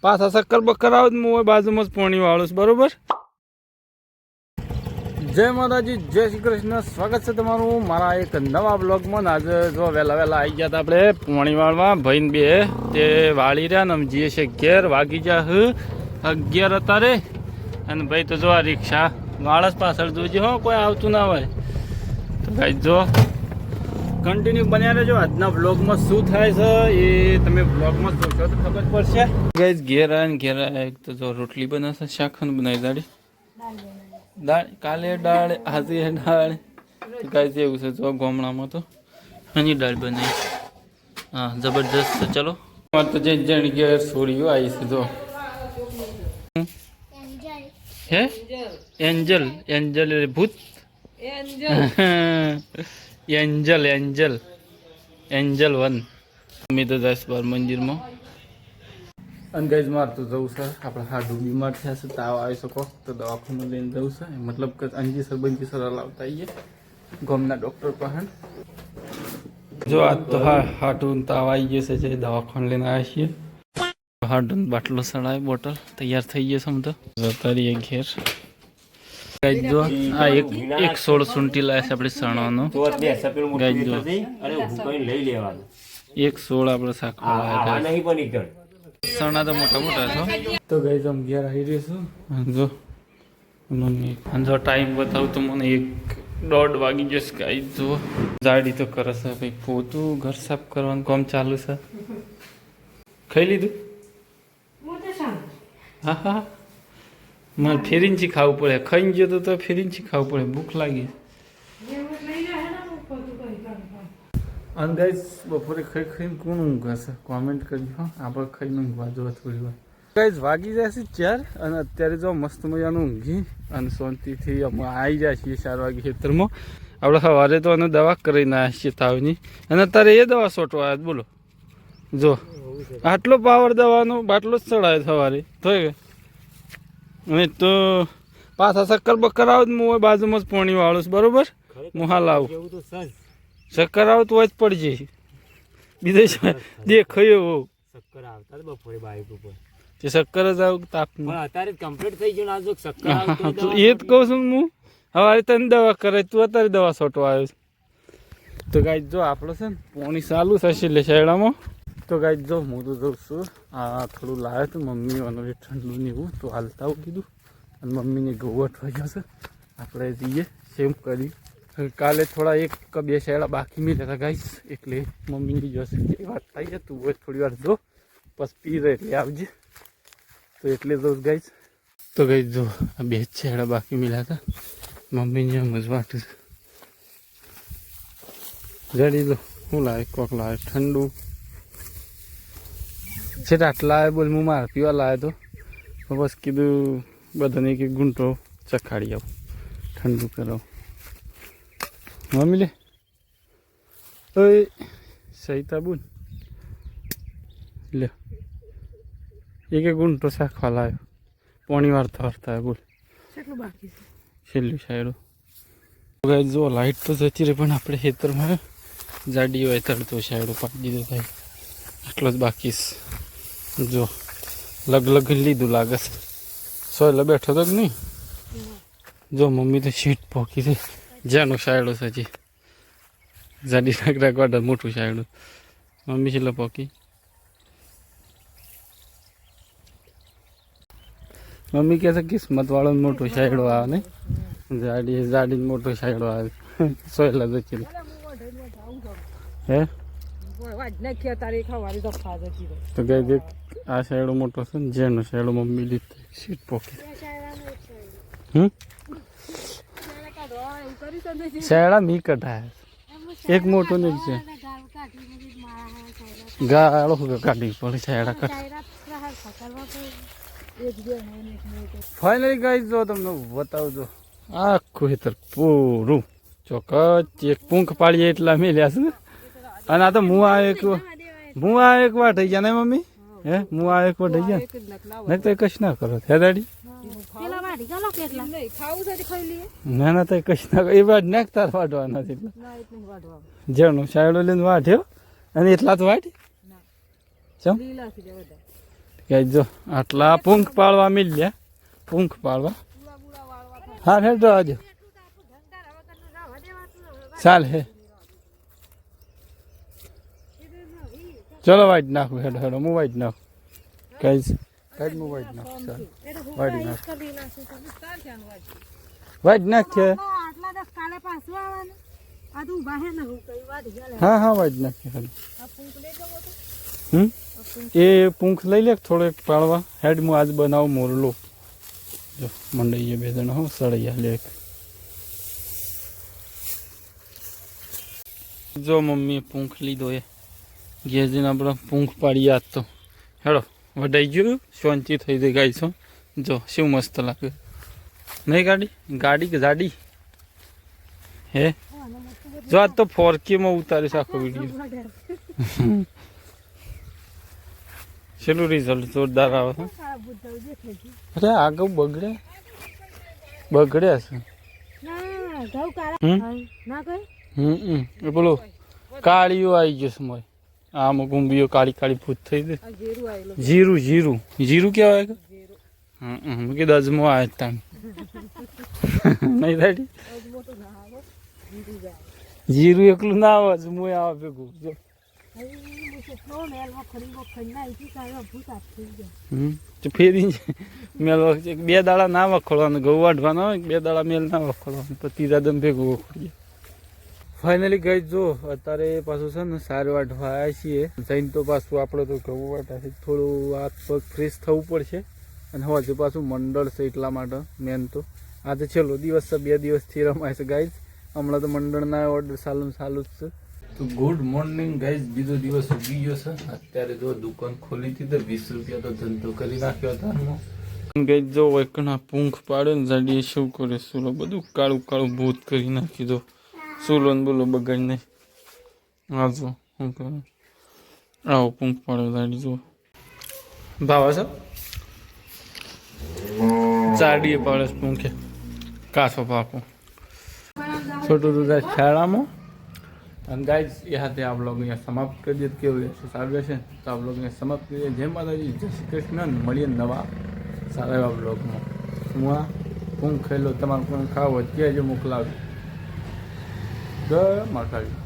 પાછા શક્કર બક્કર આવો હું બાજુમાં જ પોણી વાળું છું બરોબર. જય માતાજી, જય શ્રી કૃષ્ણ. સ્વાગત છે તમારું મારા એક નવા બ્લોગમાં. આજે જો વહેલા આવી ગયા હતા આપણે પોણી વાળવા. ભાઈને બે તે વાળી રહ્યા ને જઈએ છે ઘેર. વાગી ગયા 11 અત્યારે. અને ભાઈ તો જો આ રિક્ષા વાળસ પાછળ જોજે હો, કોઈ આવતું ના હોય. તો ભાઈ જો કન્ટિન્યુ બન્યા રહેજો. આજના બ્લોગમાં શું થાય છે એ તમે બ્લોગમાં જોશો તો ખબર પડશે. ગાઈસ ઘેર એક તો જો રોટલી બનાવશે, શાકન બનાવી દાળ કાલે દાળ આજે દાળ. ગાઈસ એવું છે જો ગામડામાં તો એની દાળ બનાવી. હા જબરદસ્ત. ચલો તો જે જણ ઘેર છોડીઓ આવી છે જો. હે એન્જલ ભૂત એન્જલ 1. અમે તો જઈશ બાર મંદિરમાં. અને ગઈજ મારે તો જવું છે, આપણે હાડું બીમાર થયા છે, તાવ આવી શકો તો દવાખાનું લઈને જવું છે. મતલબ કે અંજીસર લાવતા આવીએ ગામના ડૉક્ટર પાસે. જો આજ તો હાડું તાવ આવી ગયો છે, જે દવાખાનું લઈને આવ્યા છીએ. હાડું બાટલો સડાય, બોટલ તૈયાર થઈ ગયો છે. આમ તો જતા રહીએ ઘેર. જો આ એક 16 સૂંટી લાવે છે આપણે સણાનો. ગાય જો 116 આપણે સાકવા સણા તો મોટા મોટા છો. તો ગાય તો ઘેર આવી રહીશું. જો જો ટાઈમ બતાવું તો મને 1:30 વાગી જશે. ગાય જો જાડી તો કરે છે ભાઈ, પોતું ઘર સાફ કરવાનું કામ ચાલુ છે. ખાઈ લીધું? હા મારે ફેરીને ખાવું પડે. ખાઈ ગયો તો ફેરીને ખાવું પડે, ભૂખ લાગી. અને ગાઈસ બપોરે ખાઈને કોણ ઊંઘે છે કોમેન્ટ કરજો. આપણે ખાઈને ઊંઘવા જો થોડી વાર. ગાઈસ વાગી જાય છે 4 અને અત્યારે જો મસ્ત મજાનું ઊંઘી અને શાંતિથી અમે આવી જાય છીએ 4 વાગે ખેતરમાં. આપણે સવારે તો અને દવા કરીને આવ્યા છીએ તાવની, અને અત્યારે એ દવા છોટવા આવ્યા. બોલો જો આટલો પાવર દવાનો બાટલો જ ચડાયો સવારે થઈ અને તો પાછા શક્કર બક્કર આવો હું બાજુમાં જ પોણી વાળું છું બરોબર. હું હાલ આવું, શક્કર આવો તો જ પડી જાય. બીજા દેખાયો શક્કર આવતા બપોરે બાઈક ઉપર તે શક્કર જ આવ તાપ અત્યારે કમ્પ્લીટ થઈ ગયું. નાજુક શક્કર આવતો એ જ કહું છું હું. હવે તને દવા કરે તું અત્યારે દવા છોટવા આવ્યો છે. તો ગાય જો આપણો છે ને પોણી ચાલુ થશે એટલે શેડામાં. તો ગાય જો હું તો જઉં છું. આ થોડું લાવ્યો હતું મમ્મી અને ઠંડુ ને એવું તો હાલતા આવું કીધું. અને મમ્મીને ગોવટ થઈ જશે, આપણે જઈએ સેમ કરી. કાલે થોડા 1-2 શેડા બાકી મળ્યા હતા ગાઈસ, એટલે મમ્મીની જશે એ વાત થઈ જાય. તું હોય થોડી વાર જો પછી પી રહે એટલે આવજે. તો એટલે જો ગાઈસ. તો ગાઈસ જો આ 2 શેડા બાકી મળ્યા હતા મમ્મીને એમ જ વાટું જડી દો. શું લાવે કોક લાવે ઠંડુ છે આટલા આવે બોલ. હું મારે પીવા લાવ્યો તો બસ કીધું બધાને એક ગુંટો ચખાડી આવું, ઠંડુ કરાવું. મમ્મી લે ઓય સહિતા બોલ લે એક ગુંટો શાખવા લાવ્યો. પોણી વાર થરતા બોલ છેલ્લી સાઈડ. જો લાઈટ તો જતી રહી પણ આપણે ખેતરમાં જાડી હોય તરતો સાઈડો પાડી દીધો થાય એટલો જ બાકી. જો લગ લીધું લાગે છે. સોયલે બેઠો તો કે નહીં. જો મમ્મી તો સીટ પોકી છે જ્યાંનું સાયડો છે હજી જાડી રાખવા મોટું સાયડું. મમ્મી છેલ્લે પોકી. મમ્મી કહે છે કિસ્મત વાળો મોટો સાયડો આવે ને, જાડી મોટો સાયડો આવે. સોયલા જતી હે તો ગાય આ સાયડો મોટો છે ને જેનો સાયડો મમ્મી લીધો સીટ પોકી. શેડા મી કઢાય એક મોટો નહીં છે ગાળો કાઢી પડે શેડા કઢ. ફાઇનલી ગાઈસ જો તમને બતાવજો આખું હેતર પૂરું ચોક્કસ એક પૂંખ પાડીએ એટલા મેલ્યા છે. અને આ તો હું આ એક વાર થઈ ગયા ને મમ્મી. હે હું આ એક વાર થઈ ગયા નહીં તો કશ ના કરો હે દાડી. ના ના તો કશ ના એ વાત નાખતા વાઢવાના છે. જેનો શાયડો લઈને વાઢ્યો અને એટલા તો વાઢ ચમ ગાઈસ જો આટલા પૂંખ પાડવા મિલ્યા, પૂંખ પાડવા. હા હેડો આજે ચાલ હે, ચલો વાઈટ નાખું. હેડો હેડો હું વાઈટ નાખું ગાઈસ, ગાઈસ હું વાઈટ નાખું. ચાલ વાઈટ નાખ, વાઈટ નાખીએ. હા હા વાઈટ નાખીએ. એ પૂંખ લઈ લે થોડોક પાડવા. હેડ હું આજ બનાવું મોરલો. જો મંડાઈએ બે જણા હો સળૈયા લે. જો મમ્મીએ પૂંખ લીધો એ ઘેર જઈને આપણે પૂંખ પાડી આજ તો. હેડો વઢાઈ ગયું, શાંતિ થઈ જાય ગાઈ છો. જો શું મસ્ત લાગે નહીં ગાડી, ગાડી કે ગાડી હે. જો આજ તો 4K માં ઉતારીશ આખો વિડીયો. છેલ્લું રિઝલ્ટ જોરદાર આવે છે. અરે આગળ બગડ્યા છે. એ બોલો કાળીઓ આવી જશે મોય. આમ ગુંબીઓ કાળી કાળી ભૂત થઈ ગઈ. જીરું જીરું જીરું કેવાય કે મેં કીધું અજમો આવે તાણ નહીં દાડી. જીરું એકલું ના આવે, અજમો આવે ભેગું. જો ફેરી મેલ બે દાડા ના વખોડવાનું, ઘઉં વાઢવાના હોય 2 દાડા મેલ ના વખોડવાનું, તો ત્રીજા દમ ભેગું વખોડીએ. ફાઇનલી ગઈ જો અત્યારે પાછું છે ને સાર વાઢવા આવ્યા છીએ. જઈને તો પાછું આપણે તો ઘઉં વાઢાથી થોડું હાથ પગ ફ્રેશ થવું પડશે. અને હજુ પાછું મંડળ છે એટલા માટે મેન તો આજે છેલ્લો દિવસ છે. 2 દિવસથી રમાય છે ગાઈઝ. હમણાં તો મંડળના ઓર્ડર ચાલુ જ છે. તો ગુડ મોર્નિંગ ગાઈઝ, બીજો દિવસ ઉગી ગયો છે. અત્યારે જો દુકાન ખોલી હતી તો 20 રૂપિયા તો ધંધો કરી નાખ્યો હતા. ગાઈઝ જો એકના પૂંખ પાડે ને જાડીએ શું કરે સુલો, બધું કાળું કાળું ભૂત કરી નાખી દો. સુલો ને બોલો બગાડી નહીં. હા જો શું કરે, આવો પૂંખ પાડે જાડી. જો ભાવ છે જાડીએ પાડે પૂંખે કાસો પાકો છોટું દૂધ શાળામાં. અને ગાઈઝ એ હાથે આ બ્લોગ અહીંયા સમાપ્ત કરી દઈએ. કેવું રહેશે, સારું રહેશે તો આ બ્લોગ અહીંયા સમાપ્ત કરીએ. જય માતાજી, જય શ્રી કૃષ્ણ. મળીએ નવા સારા એવા બ્લોગમાં. હું આ પૂંખ ખાઈ લો, તમારે કોઈ ખાવ હોય ત્યાં જ મોકલાવ્યું. જય માતાજી.